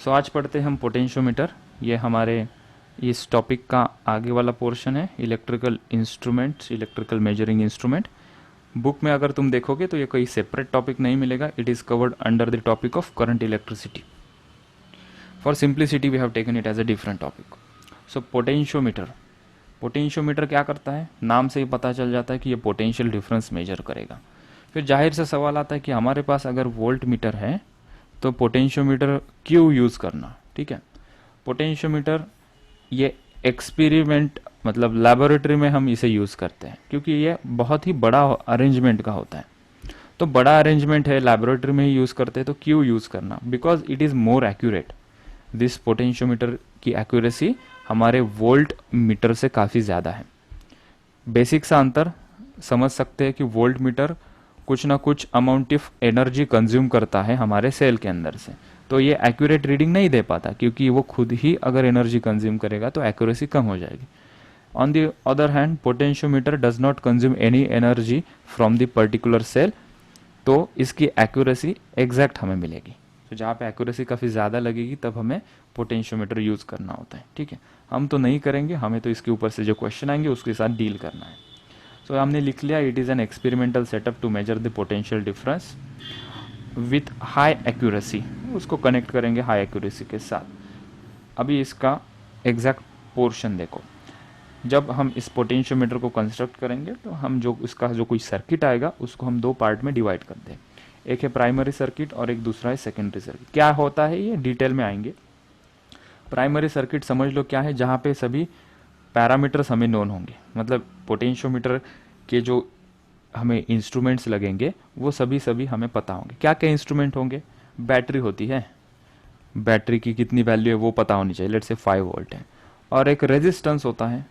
सो आज पढ़ते हैं हम पोटेंशियोमीटर। ये हमारे इस टॉपिक का आगे वाला पोर्शन है, electrical instruments, electrical measuring instrument. Book में अगर तुम देखोगे तो ये कोई सेपरेट टॉपिक नहीं मिलेगा, it is covered under the topic of current electricity. For simplicity we have taken it as a different topic. So potentiometer, potentiometer क्या करता है, नाम से ही पता चल जाता है कि ये पोटेंशियल डिफरेंस मेजर करेगा। फिर जाहिर से सवाल आता है कि हमारे पास अगर वोल्ट मीटर है तो पोटेंशियोमीटर क्यों यूज़ करना। ठीक है, पोटेंशियोमीटर ये एक्सपेरिमेंट मतलब लैबोरेटरी में हम इसे यूज़ करते हैं क्योंकि ये बहुत ही बड़ा अरेंजमेंट का होता है। तो बड़ा अरेंजमेंट है, लैबोरेटरी में ही यूज़ करते हैं, तो क्यों यूज़ करना, because it is more accurate. This potentiometer की एक्यूरेसी हमारे वोल्ट मीटर से काफ़ी ज़्यादा है। बेसिक सा अंतर समझ सकते हैं कि वोल्ट मीटर कुछ ना कुछ अमाउंट ऑफ एनर्जी कंज्यूम करता है हमारे सेल के अंदर से, तो ये एक्यूरेट रीडिंग नहीं दे पाता क्योंकि वो खुद ही अगर एनर्जी कंज्यूम करेगा तो एक्यूरेसी कम हो जाएगी। On the other hand potentiometer does not consume any energy from the particular cell, तो इसकी एक्यूरेसी एग्जैक्ट हमें मिलेगी। तो जहाँ पे एक्यूरेसी काफ़ी ज़्यादा लगेगी तब हमें पोटेंशियोमीटर यूज़ करना होता है। ठीक है, हम तो नहीं करेंगे, हमें तो इसके ऊपर से जो क्वेश्चन आएंगे उसके साथ डील करना है। सो हमने लिख लिया, it is an experimental setup to measure the potential difference with high accuracy. उसको कनेक्ट करेंगे हाई एक्यूरेसी के साथ। अभी इसका एग्जैक्ट पोर्शन देखो, जब हम इस पोटेंशियोमीटर को कंस्ट्रक्ट करेंगे तो हम जो इसका जो कोई सर्किट आएगा उसको हम दो पार्ट में डिवाइड कर दें। एक है प्राइमरी सर्किट और एक दूसरा है सेकेंडरी सर्किट। क्या होता है ये डिटेल में आएंगे। प्राइमरी सर्किट समझ लो क्या है, जहाँ पे सभी पैरामीटर्स हमें नोन होंगे, मतलब पोटेंशियोमीटर के जो हमें इंस्ट्रूमेंट्स लगेंगे वो सभी हमें पता होंगे। क्या क्या इंस्ट्रूमेंट होंगे, बैटरी होती है, बैटरी की कितनी वैल्यू है वो पता होनी चाहिए, लेट्स से 5 वोल्ट है। और एक रेजिस्टेंस होता है,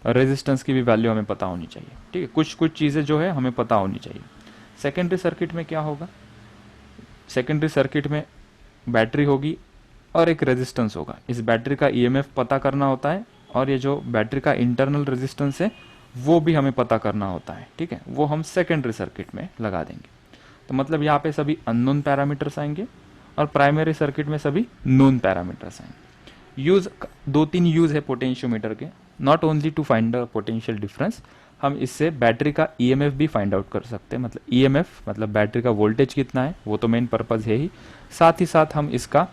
रेजिस्टेंस की भी वैल्यू हमें पता होनी चाहिए। ठीक है, कुछ कुछ चीज़ें जो है हमें पता होनी चाहिए। सेकेंडरी सर्किट में क्या होगा, सेकेंडरी सर्किट में बैटरी होगी और एक रेजिस्टेंस होगा। इस बैटरी का ईएमएफ पता करना होता है और ये जो बैटरी का इंटरनल रेजिस्टेंस है वो भी हमें पता करना होता है। ठीक है, वो हम सेकेंडरी सर्किट में लगा देंगे। तो मतलब यहाँ पे सभी अननोन पैरामीटर्स आएंगे और प्राइमरी सर्किट में सभी नोन पैरामीटर्स आएंगे। यूज दो तीन यूज है पोटेंशियोमीटर के, not only to find the potential difference, हम इससे बैटरी का ईएमएफ भी फाइंड आउट कर सकते हैं। मतलब ईएमएफ मतलब बैटरी का वोल्टेज कितना है, वो तो मेन पर्पज है ही। साथ ही साथ हम इसका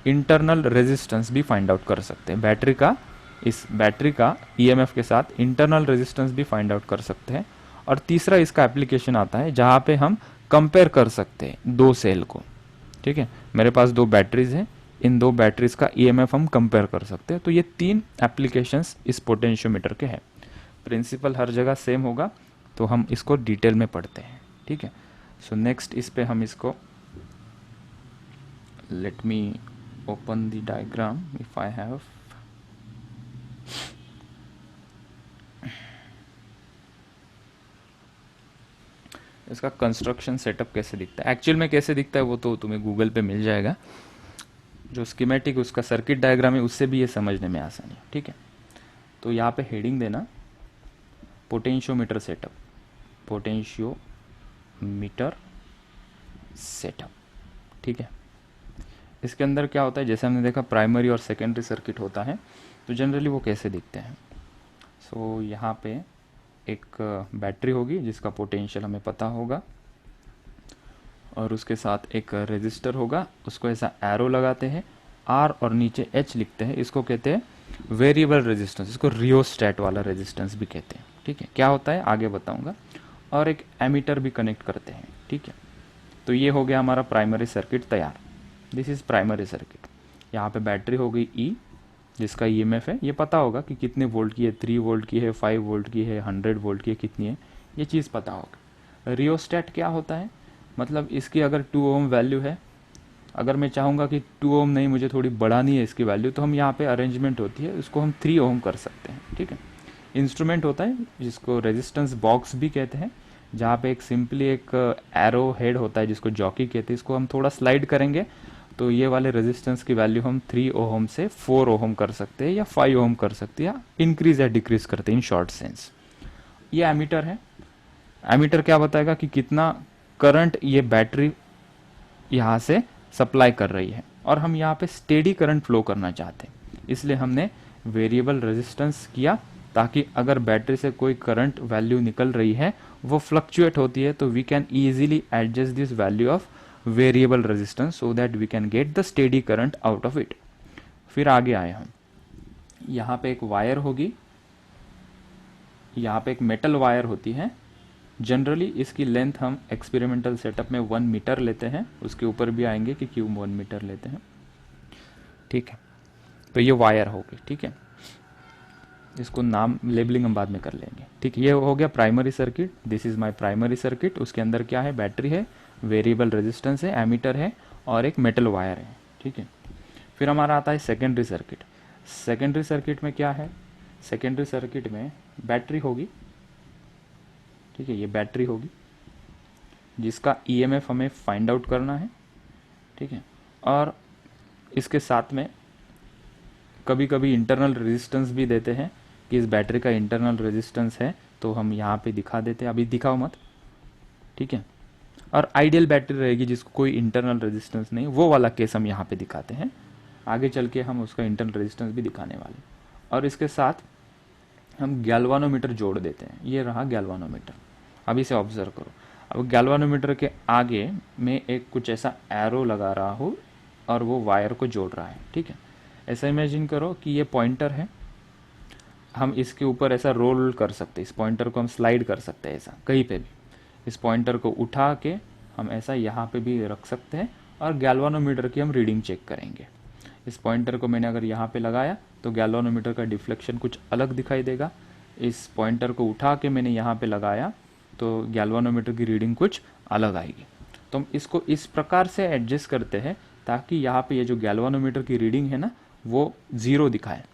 इंटरनल रेजिस्टेंस भी फाइंड आउट कर सकते हैं। बैटरी का, इस बैटरी का ईएमएफ के साथ इंटरनल रेजिस्टेंस भी फाइंड आउट कर सकते हैं। और तीसरा इसका एप्लीकेशन आता है जहाँ पे हम कंपेयर कर सकते हैं दो सेल को। ठीक है, मेरे पास दो बैटरीज हैं, इन दो बैटरीज का ईएमएफ हम कंपेयर कर सकते हैं। तो ये तीन एप्लीकेशंस इस पोटेंशियोमीटर के हैं। प्रिंसिपल हर जगह सेम होगा, तो हम इसको डिटेल में पढ़ते हैं। ठीक है, सो नेक्स्ट इस पे हम इसको, let me open the diagram if I have. इसका कंस्ट्रक्शन सेटअप कैसे दिखता है, एक्चुअल में कैसे दिखता है वो तो तुम्हें गूगल पे मिल जाएगा। जो स्कीमेटिक उसका सर्किट डायग्राम है उससे भी ये समझने में आसानी है। ठीक है, तो यहाँ पे हेडिंग देना पोटेंशियोमीटर सेटअप, पोटेंशियोमीटर सेटअप। ठीक है, इसके अंदर क्या होता है, जैसे हमने देखा प्राइमरी और सेकेंडरी सर्किट होता है, तो जनरली वो कैसे दिखते हैं। सो यहाँ पे एक बैटरी होगी जिसका पोटेंशियल हमें पता होगा और उसके साथ एक रेजिस्टर होगा, उसको ऐसा एरो लगाते हैं, आर और नीचे एच लिखते हैं, इसको कहते हैं वेरिएबल रेजिस्टेंस, इसको रियोस्टैट वाला रेजिस्टेंस भी कहते हैं। ठीक है, क्या होता है आगे बताऊंगा। और एक एमीटर भी कनेक्ट करते हैं। ठीक है, तो ये हो गया हमारा प्राइमरी सर्किट तैयार। This is primary circuit. यहाँ पे बैटरी हो गई ई, जिसका ईएमएफ है ये पता होगा कि कितने वोल्ट की है, 3 वोल्ट की है, 5 वोल्ट की है, 100 वोल्ट की है, कितनी है, ये चीज़ पता होगा। रियोस्टैट क्या होता है, मतलब इसकी अगर 2 ओम वैल्यू है, अगर मैं चाहूँगा कि 2 ओम नहीं, मुझे थोड़ी बढ़ानी है इसकी वैल्यू, तो हम यहाँ पे अरेंजमेंट होती है, उसको हम 3 ओम कर सकते हैं। ठीक है, इंस्ट्रूमेंट होता है जिसको रेजिस्टेंस बॉक्स भी कहते हैं, जहाँ पे एक सिंपली एक एरो हेड होता है जिसको जॉकी कहते हैं, इसको हम थोड़ा स्लाइड करेंगे तो ये वाले रेजिस्टेंस की वैल्यू हम 3 ओम से 4 ओम कर सकते हैं या 5 ओम कर सकते हैं, या इंक्रीज या डिक्रीज करते हैं इन शॉर्ट सेंस। ये एमीटर है, एमीटर क्या बताएगा कि कितना करंट ये बैटरी यहाँ से सप्लाई कर रही है और हम यहाँ पे स्टेडी करंट फ्लो करना चाहते हैं, इसलिए हमने वेरिएबल रेजिस्टेंस किया, ताकि अगर बैटरी से कोई करंट वैल्यू निकल रही है वो फ्लक्चुएट होती है तो we can easily adjust this value of variable resistance so that we can get the steady current out of it. फिर आगे आए हम, यहाँ पे एक वायर होगी, यहाँ पे एक मेटल वायर होती है। जनरली इसकी लेंथ हम एक्सपेरिमेंटल सेटअप में 1 मीटर लेते हैं, उसके ऊपर भी आएंगे कि क्यों 1 मीटर लेते हैं, ठीक है। तो ये वायर होगी, ठीक है, इसको नाम लेबलिंग हम बाद में कर लेंगे, ठीक है। ये हो गया primary circuit, this is my primary circuit. उसके अंदर क्या है, बैटरी है, वेरिएबल रेजिस्टेंस है, एमीटर है और एक मेटल वायर है, ठीक है। फिर हमारा आता है सेकेंडरी सर्किट। सेकेंडरी सर्किट में क्या है, सेकेंडरी सर्किट में बैटरी होगी, ठीक है, ये बैटरी होगी जिसका ईएमएफ हमें फाइंड आउट करना है, ठीक है। और इसके साथ में कभी कभी इंटरनल रेजिस्टेंस भी देते हैं कि इस बैटरी का इंटरनल रेजिस्टेंस है, तो हम यहाँ पे दिखा देते हैं, अभी दिखाओ मत, ठीक है। और आइडियल बैटरी रहेगी जिसको कोई इंटरनल रेजिस्टेंस नहीं, वो वाला केस हम यहाँ पे दिखाते हैं, आगे चल के हम उसका इंटरनल रेजिस्टेंस भी दिखाने वाले। और इसके साथ हम गैल्वानोमीटर जोड़ देते हैं, ये रहा गैल्वानोमीटर। अब इसे ऑब्जर्व करो, अब गैल्वानोमीटर के आगे में एक कुछ ऐसा एरो लगा रहा हो और वो वायर को जोड़ रहा है, ठीक है। ऐसा इमेजिन करो कि ये पॉइंटर है, हम इसके ऊपर ऐसा रोल कर सकते हैं, इस पॉइंटर को हम स्लाइड कर सकते हैं ऐसा कहीं पे भी, इस पॉइंटर को उठा के हम ऐसा यहाँ पे भी रख सकते हैं और गैल्वानोमीटर की हम रीडिंग चेक करेंगे। इस पॉइंटर को मैंने अगर यहाँ पे लगाया तो गैल्वानोमीटर का डिफ्लेक्शन कुछ अलग दिखाई देगा, इस पॉइंटर को उठा के मैंने यहाँ पे लगाया तो गैल्वानोमीटर की रीडिंग कुछ अलग आएगी। तो हम इसको इस प्रकार से एडजस्ट करते हैं ताकि यहाँ पे ये जो गैल्वानोमीटर की रीडिंग है ना वो ज़ीरो दिखाए।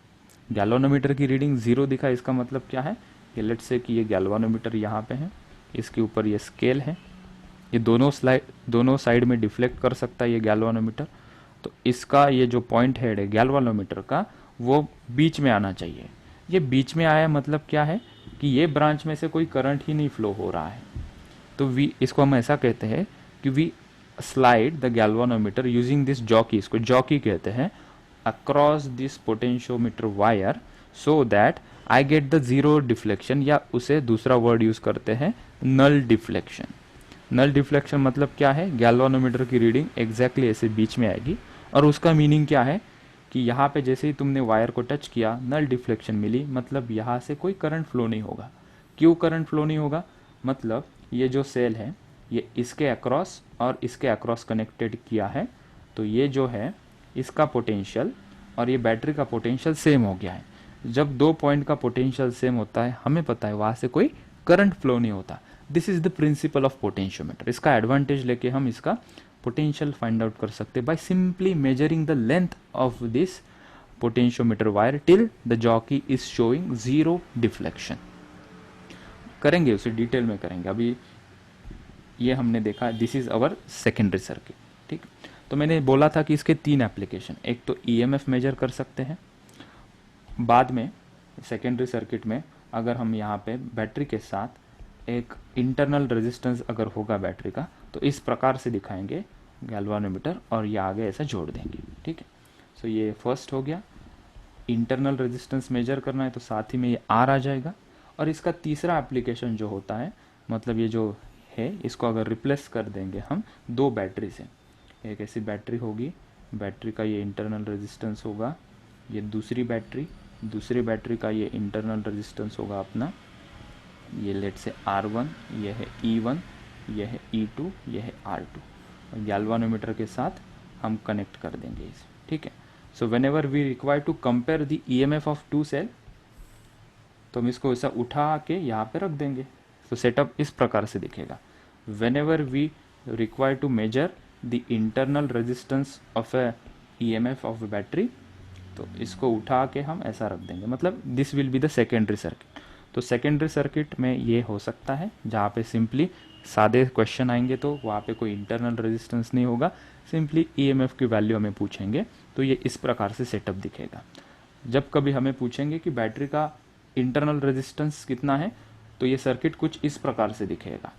गैल्वानोमीटर की रीडिंग ज़ीरो दिखाए, इसका मतलब क्या है कि लेट्स से कि ये गैल्वानोमीटर यहाँ पे है, इसके ऊपर ये स्केल है, ये दोनों साइड में डिफ्लेक्ट कर सकता है ये गैल्वानोमीटर, तो इसका ये जो पॉइंट हेड है गैल्वानोमीटर का वो बीच में आना चाहिए। ये बीच में आया मतलब क्या है कि ये ब्रांच में से कोई करंट ही नहीं फ्लो हो रहा है, तो वी इसको हम ऐसा कहते हैं कि we slide the galvanometer using this jockey, इसको जॉकी कहते हैं, across this potentiometer wire so that I get the zero deflection, या उसे दूसरा वर्ड यूज करते हैं नल डिफ्लेक्शन। नल डिफ्लेक्शन मतलब क्या है, गैल्वानोमीटर की रीडिंग एग्जैक्टली ऐसे बीच में आएगी और उसका मीनिंग क्या है कि यहाँ पे जैसे ही तुमने वायर को टच किया नल डिफ्लेक्शन मिली, मतलब यहाँ से कोई करंट फ्लो नहीं होगा। क्यों करंट फ्लो नहीं होगा, मतलब ये जो सेल है ये इसके अक्रॉस और इसके अक्रॉस कनेक्टेड किया है, तो ये जो है इसका पोटेंशियल और ये बैटरी का पोटेंशियल सेम हो गया है। जब दो पॉइंट का पोटेंशियल सेम होता है हमें पता है वहाँ से कोई करंट फ्लो नहीं होता। This is the principle of potentiometer. इसका एडवांटेज लेके हम इसका पोटेंशियल फाइंड आउट कर सकते हैं by simply measuring the length of this potentiometer wire till the jockey is showing zero deflection. करेंगे उसे डिटेल में करेंगे, अभी ये हमने देखा this is our secondary circuit, ठीक। तो मैंने बोला था कि इसके 3 एप्लीकेशन, एक तो ईएमएफ मेजर कर सकते हैं, बाद में सेकेंडरी सर्किट में अगर हम यहाँ पे बैटरी के साथ एक इंटरनल रेजिस्टेंस अगर होगा बैटरी का तो इस प्रकार से दिखाएंगे गैल्वानोमीटर और ये आगे ऐसा जोड़ देंगे, ठीक है। सो ये फर्स्ट हो गया, इंटरनल रेजिस्टेंस मेजर करना है तो साथ ही में ये आर आ जाएगा। और इसका तीसरा एप्लीकेशन जो होता है, मतलब ये जो है इसको अगर रिप्लेस कर देंगे हम 2 बैटरी से, एक ऐसी बैटरी होगी, बैटरी का ये इंटरनल रेजिस्टेंस होगा, ये दूसरी बैटरी का ये इंटरनल रेजिस्टेंस होगा अपना, ये लेट से R1, ये है E1, ये है E2, ये है R2, और गैल्वानोमीटर के साथ हम कनेक्ट कर देंगे इसे, ठीक है। So whenever we require to compare the EMF of 2 cell, तो हम इसको ऐसा उठा के यहाँ पे रख देंगे, तो सेटअप इस प्रकार से दिखेगा। Whenever we require to measure the internal resistance of a EMF of a battery, तो इसको उठा के हम ऐसा रख देंगे, मतलब this will be the secondary circuit. तो सेकेंडरी सर्किट में ये हो सकता है जहाँ पे सिंपली सादे क्वेश्चन आएंगे तो वहाँ पे कोई इंटरनल रेजिस्टेंस नहीं होगा, सिंपली EMF की वैल्यू हमें पूछेंगे तो ये इस प्रकार से सेटअप दिखेगा। जब कभी हमें पूछेंगे कि बैटरी का इंटरनल रेजिस्टेंस कितना है तो ये सर्किट कुछ इस प्रकार से दिखेगा।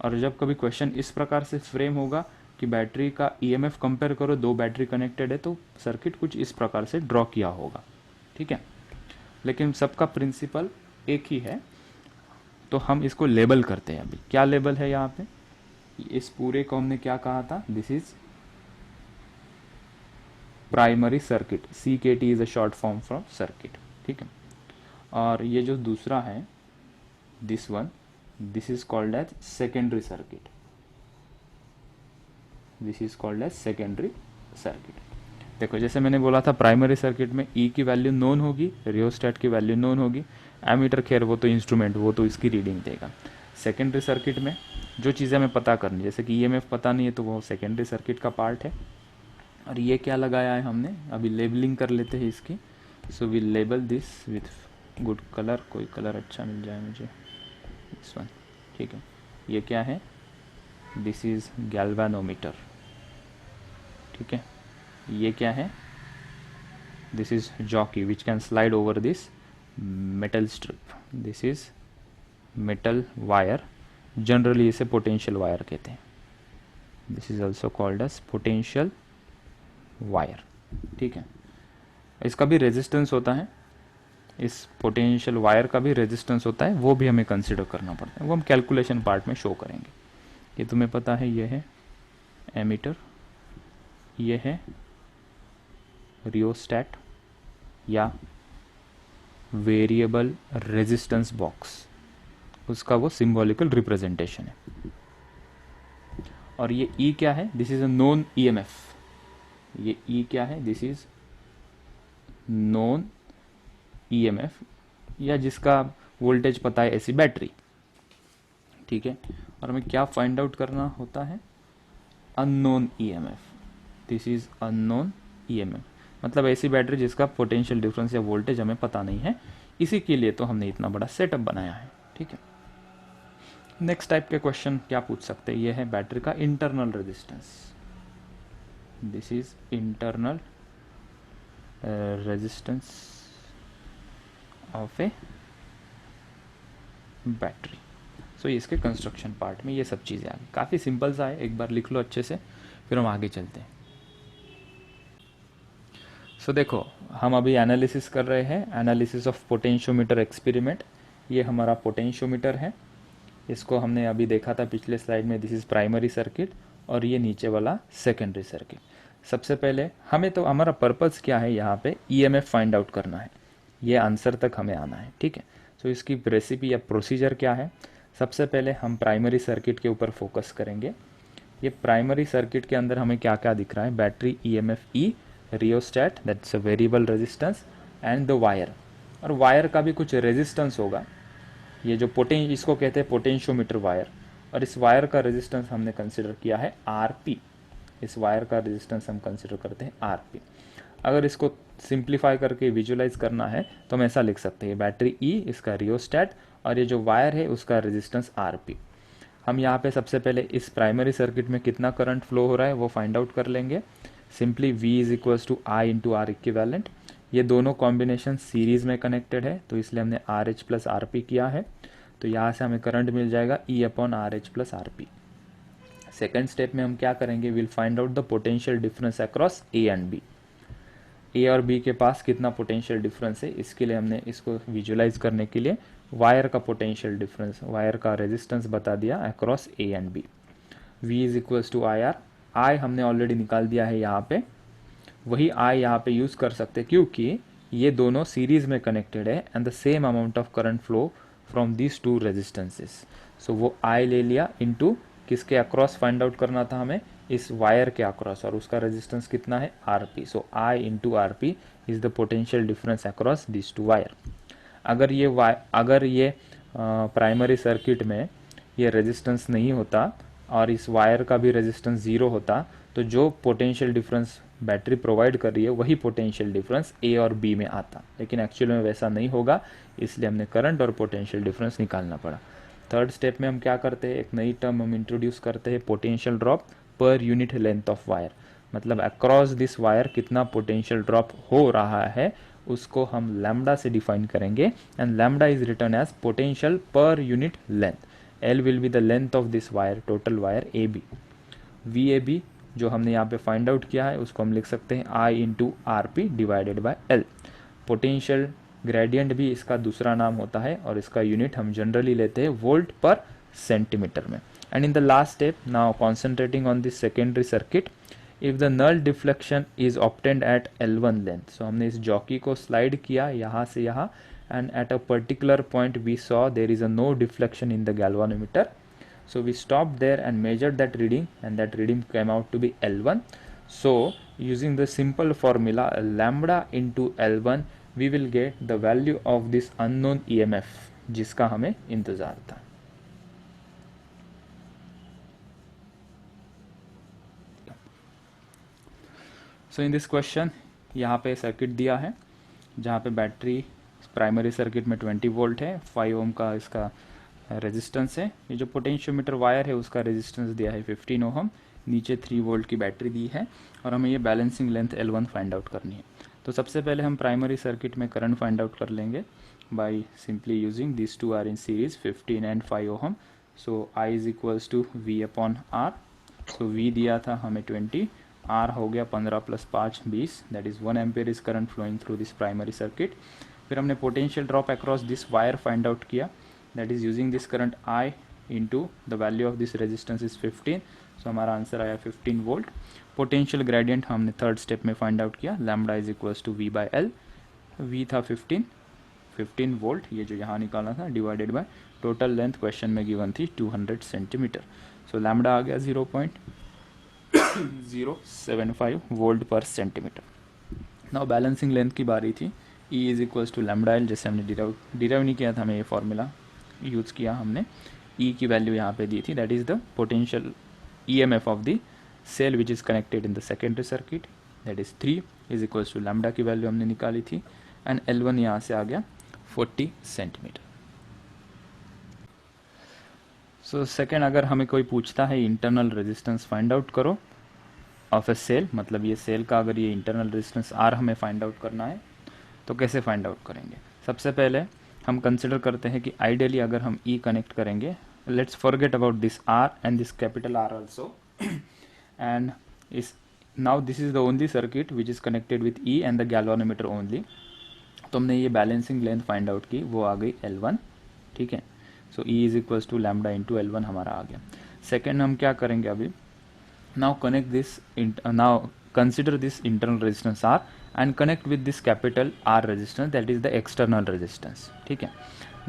और जब कभी क्वेश्चन इस प्रकार से फ्रेम होगा कि बैटरी का ईएमएफ कंपेयर करो, दो बैटरी कनेक्टेड है तो सर्किट कुछ इस प्रकार से ड्रॉ किया होगा, ठीक है। लेकिन सबका प्रिंसिपल एक ही है, तो हम इसको लेबल करते हैं। अभी क्या लेबल है यहाँ पे, इस पूरे को हमने क्या कहा था, this is primary circuit, CKT is a short form from circuit, ठीक है। और ये जो दूसरा है, this one, this is called as secondary circuit, this is called as secondary circuit. देखो जैसे मैंने बोला था, प्राइमरी सर्किट में ई की वैल्यू नोन होगी, रियोस्टेट की वैल्यू नोन होगी, एमीटर खैर वो तो इंस्ट्रूमेंट, वो तो इसकी रीडिंग देगा। सेकेंडरी सर्किट में जो चीज़ें हमें पता करनी, जैसे कि ईएमएफ पता नहीं है तो वो सेकेंडरी सर्किट का पार्ट है। और ये क्या लगाया है हमने, अभी लेबलिंग कर लेते हैं इसकी। So we label this with good colour, कोई कलर अच्छा मिल जाए मुझे, दिस वन, ठीक है। ये क्या है, दिस इज गैल्वेनोमीटर, ठीक है। ये क्या है, this is jockey which can slide over this metal strip, this is metal wire, generally इसे पोटेंशियल वायर कहते हैं, this is also called as potential wire, ठीक है। इसका भी रेजिस्टेंस होता है, इस पोटेंशियल वायर का भी रेजिस्टेंस होता है, वो भी हमें कंसिडर करना पड़ता है, वो हम कैलकुलेशन पार्ट में शो करेंगे। ये तुम्हें पता है, ये है एमीटर, ये है रियोस्टैट या वेरिएबल रेजिस्टेंस बॉक्स, उसका वो सिंबॉलिकल रिप्रेजेंटेशन है। और ये ई क्या है, this is a known EMF, ये ई क्या है, दिस इज नोन ईएमएफ, या जिसका वोल्टेज पता है ऐसी बैटरी, ठीक है। और हमें क्या फाइंड आउट करना होता है, unknown EMF, this is unknown EMF, मतलब ऐसी बैटरी जिसका पोटेंशियल डिफरेंस या वोल्टेज हमें पता नहीं है, इसी के लिए तो हमने इतना बड़ा सेटअप बनाया है, ठीक है। नेक्स्ट टाइप के क्वेश्चन क्या पूछ सकते हैं, ये है बैटरी का internal resistance, this is internal resistance of a battery. So इसके कंस्ट्रक्शन पार्ट में ये सब चीज़ें आ गई, काफ़ी सिंपल सा है, एक बार लिख लो अच्छे से, फिर हम आगे चलते हैं। सो देखो हम अभी एनालिसिस कर रहे हैं, एनालिसिस ऑफ पोटेंशियोमीटर एक्सपेरिमेंट। ये हमारा पोटेंशियोमीटर है, इसको हमने अभी देखा था पिछले स्लाइड में, दिस इज प्राइमरी सर्किट, और ये नीचे वाला सेकेंडरी सर्किट। सबसे पहले हमें तो हमारा पर्पस क्या है, यहाँ पे ईएमएफ फाइंड आउट करना है, ये आंसर तक हमें आना है, ठीक है। सो इसकी रेसिपी या प्रोसीजर क्या है, सबसे पहले हम प्राइमरी सर्किट के ऊपर फोकस करेंगे। ये प्राइमरी सर्किट के अंदर हमें क्या क्या दिख रहा है, battery, EMF E, rheostat that's a variable resistance, and the wire, और वायर का भी कुछ रेजिस्टेंस होगा, ये जो इसको कहते हैं पोटेंशियोमीटर वायर, और इस वायर का रेजिस्टेंस हमने कंसिडर किया है आरपी, इस वायर का रेजिस्टेंस हम कंसिडर करते हैं आरपी। अगर इसको सिंप्लीफाई करके विजुलाइज करना है तो हम ऐसा लिख सकते हैं, बैटरी ई, इसका रियोस्टैट, और ये जो वायर है उसका रेजिस्टेंस आरपी। हम यहाँ पे सबसे पहले इस प्राइमरी सर्किट में कितना करंट फ्लो हो रहा है वो फाइंड आउट कर लेंगे। Simply V is equals to I into R equivalent, ये दोनों कॉम्बिनेशन सीरीज में कनेक्टेड है तो इसलिए हमने are H plus R P किया है, तो यहाँ से हमें करंट मिल जाएगा E upon R H plus R P. Second step में हम क्या करेंगे, will find out the potential difference across A and B, A और बी के पास कितना पोटेंशियल डिफरेंस है, इसके लिए हमने इसको विजुलाइज करने के लिए वायर का पोटेंशियल डिफरेंस, वायर का रेजिस्टेंस बता दिया across A and B. V is equals to I R, I हमने ऑलरेडी निकाल दिया है यहाँ पे, वही आई यहाँ पे यूज़ कर सकते हैं क्योंकि ये दोनों सीरीज में कनेक्टेड है and the same amount of current flow from these two resistances. So वो आई ले लिया इनटू किसके अक्रॉस फाइंड आउट करना था हमें, इस वायर के अक्रॉस, और उसका रेजिस्टेंस कितना है RP. So I into R P is the potential difference across this two wire. अगर ये प्राइमरी सर्किट में ये रेजिस्टेंस नहीं होता और इस वायर का भी रेजिस्टेंस ज़ीरो होता तो जो पोटेंशियल डिफरेंस बैटरी प्रोवाइड कर रही है वही पोटेंशियल डिफरेंस ए और बी में आता, लेकिन एक्चुअल में वैसा नहीं होगा, इसलिए हमने करंट और पोटेंशियल डिफरेंस निकालना पड़ा। थर्ड स्टेप में हम क्या करते हैं, एक नई टर्म हम इंट्रोड्यूस करते हैं, potential drop per unit length of wire, मतलब अक्रॉस दिस वायर कितना पोटेंशियल ड्रॉप हो रहा है उसको हम लैम्डा से डिफाइन करेंगे, and lambda is written as potential per unit length. L will be the length of this wire, total wire AB. VAB जो हमने यहाँ पे फाइंड आउट किया है उसको हम लिख सकते हैं I into RP divided by L। Potential gradient भी इसका दूसरा नाम होता है और इसका यूनिट हम जनरली लेते हैं वोल्ट पर सेंटीमीटर में। And in the last step now concentrating on this secondary circuit, if the null deflection is obtained at L1 length, so हमने इस जॉकी को स्लाइड किया यहाँ से यहाँ, and at a particular point we saw there is a no deflection in the galvanometer, so we stopped there and measured that reading, and that reading came out to be L1. So using the simple formula lambda into L1 we will get the value of this unknown EMF जिसका हमें इंतजार था। सो in this question यहाँ पे circuit दिया है जहाँ पे बैटरी प्राइमरी सर्किट में 20 वोल्ट है, 5 ओम का इसका रेजिस्टेंस है। ये जो पोटेंशियोमीटर वायर है उसका रेजिस्टेंस दिया है 15 ओम, नीचे 3 वोल्ट की बैटरी दी है और हमें ये balancing length L1 find out करनी है। तो सबसे पहले हम प्राइमरी सर्किट में करंट फाइंड आउट कर लेंगे by simply using this two R in series 15 and 5 ohm. So I is equals to V upon R। So V दिया था हमें 20, R हो गया 15 plus 5 20, that is 1 ampere is current flowing through this primary circuit. फिर हमने potential drop across this wire find out किया, that is using this current I into the value of this resistance is 15, so हमारा answer आया 15 volt. Potential gradient हमने third step में find out किया, lambda is equals to V by L। V था 15 volt, ये जो यहाँ निकाला था, divided by total length question में गिवन थी 200 सेंटीमीटर। सो लैम्बडा आ गया 0.075 वोल्ट पर सेंटीमीटर। नाउ बैलेंसिंग लेंथ की बारी थी, E is equals to lambda L, जैसे हमने डिराइव नहीं किया था, हमें ये फॉर्मूला यूज़ किया हमने। E की वैल्यू यहाँ पे दी थी, that is the potential EMF of the cell which is connected in the secondary circuit, that is 3 is equals to lambda की वैल्यू हमने निकाली थी, एंड L1 यहाँ से आ गया 40 सेंटीमीटर। सो सेकेंड, अगर हमें कोई पूछता है इंटरनल रेजिस्टेंस फाइंड आउट करो ऑफ ए सेल, मतलब ये सेल का अगर ये इंटरनल रेजिस्टेंस R हमें फाइंड आउट करना है तो कैसे फाइंड आउट करेंगे। सबसे पहले हम कंसिडर करते हैं कि आइडियली अगर हम E कनेक्ट करेंगे, let's forget about this R and this capital R also, and इस now this is the only circuit which is connected with E and the galvanometer only. तो हमने ये बैलेंसिंग लेंथ फाइंड आउट की, वो आ गई L1, ठीक है। So E is equals to lambda into L1 हमारा आ गया। सेकेंड हम क्या करेंगे अभी, now connect this now consider this internal resistance R and connect with this capital R resistance, that is the external resistance, ठीक है।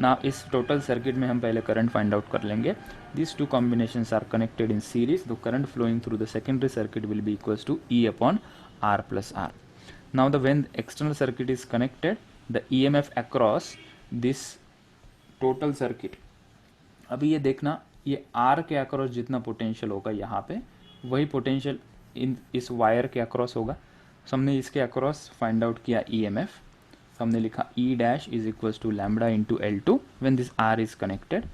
now इस total circuit में हम पहले current find out कर लेंगे। these two combinations are connected in series, the current flowing through the secondary circuit will be equals to E upon R plus R। now when the external circuit is connected, the EMF across this total circuit, अभी ये देखना, ये R के across जितना potential होगा यहाँ पे, वही पोटेंशियल इस वायर के अक्रॉस होगा। सो हमने इसके अक्रॉस फाइंड आउट किया EMF, तो हमने लिखा E dash is equals to lambda into L2 when this R is connected.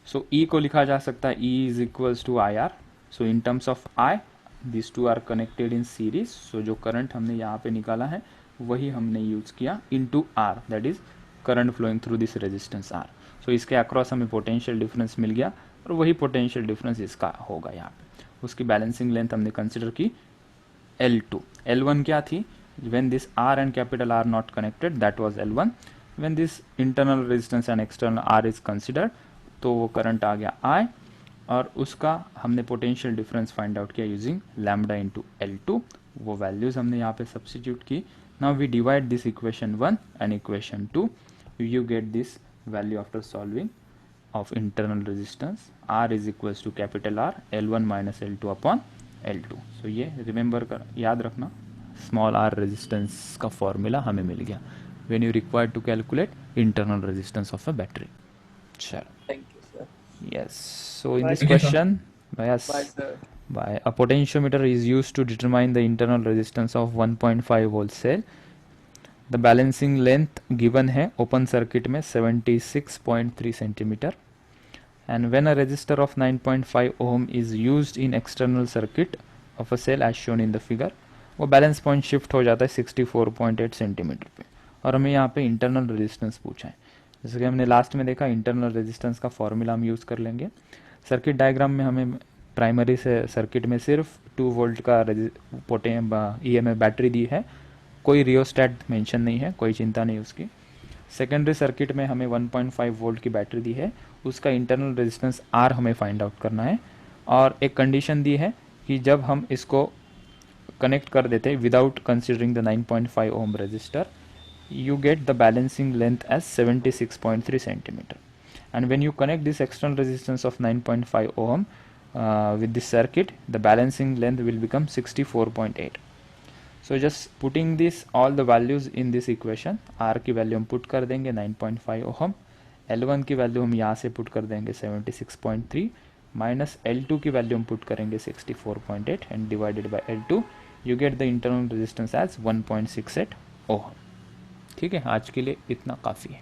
So E को लिखा जा सकता है E is equals to IR। So in terms of I this two R connected in series, so जो current हमने यहाँ पे निकाला है वही हमने यूज किया into R, that is current flowing through this resistance R। So इसके अक्रॉस हमें पोटेंशियल डिफरेंस मिल गया और वही पोटेंशियल डिफरेंस इसका होगा यहाँ पे। उसकी बैलेंसिंग लेंथ हमने कंसिडर की L2। L1 क्या थी, when this R and capital R not connected, that was L1। When this internal resistance and external R is considered, तो वो करंट आ गया I, और उसका हमने पोटेंशियल डिफरेंस फाइंड आउट किया यूजिंग लैम्बडा इंटू L2। वो वैल्यूज हमने यहाँ पे सब्सटीट्यूट की। Now we divide this equation 1 and equation 2, you get this value after solving of internal resistance R is equals to capital R L1 minus L2 upon L2। so ये remember कर, याद रखना, small r resistance का formula हमें मिल गया when you require to calculate internal resistance of a battery। चलो, Thank you, sir. yes, so in Bye. this question, yes, Bye, sir. by a potentiometer is used to determine the internal resistance of 1.5 volt cell। the balancing length given है open circuit में 76.3 centimetre, and when a resistor of 9.5 ohm is used in external circuit of a cell as shown in the figure, वो balance point shift हो जाता है 64.8 centimetre पे, और हमें यहाँ पे इंटरनल रेजिस्टेंस पूछा है। जैसे कि हमने लास्ट में देखा, इंटरनल रेजिस्टेंस का फॉर्मूला हम यूज़ कर लेंगे। सर्किट डायग्राम में हमें प्राइमरी से सर्किट में सिर्फ 2 वोल्ट का EMF बैटरी दी है, कोई रियोस्टैट मेंशन नहीं है, कोई चिंता नहीं उसकी। सेकेंडरी सर्किट में हमें 1.5 वोल्ट की बैटरी दी है, उसका इंटरनल रेजिस्टेंस R हमें फाइंड आउट करना है, और एक कंडीशन दी है कि जब हम इसको कनेक्ट कर देते हैं without considering the 9.5 ohm resistor, you get the balancing length as 76.3 centimeter, and when you connect this external resistance of 9.5 ohm with this circuit, the balancing length will become 64.8. so just putting this all the values in this equation, R की value हम put कर देंगे 9.5 ohm, L1 की value हम यहाँ से put कर देंगे 76.3 माइनस L2 की वैल्यू हम पुट करेंगे 64.8 and divided by L2, you get the internal resistance as 1.68 ohm। ठीक है, आज के लिए इतना काफ़ी है।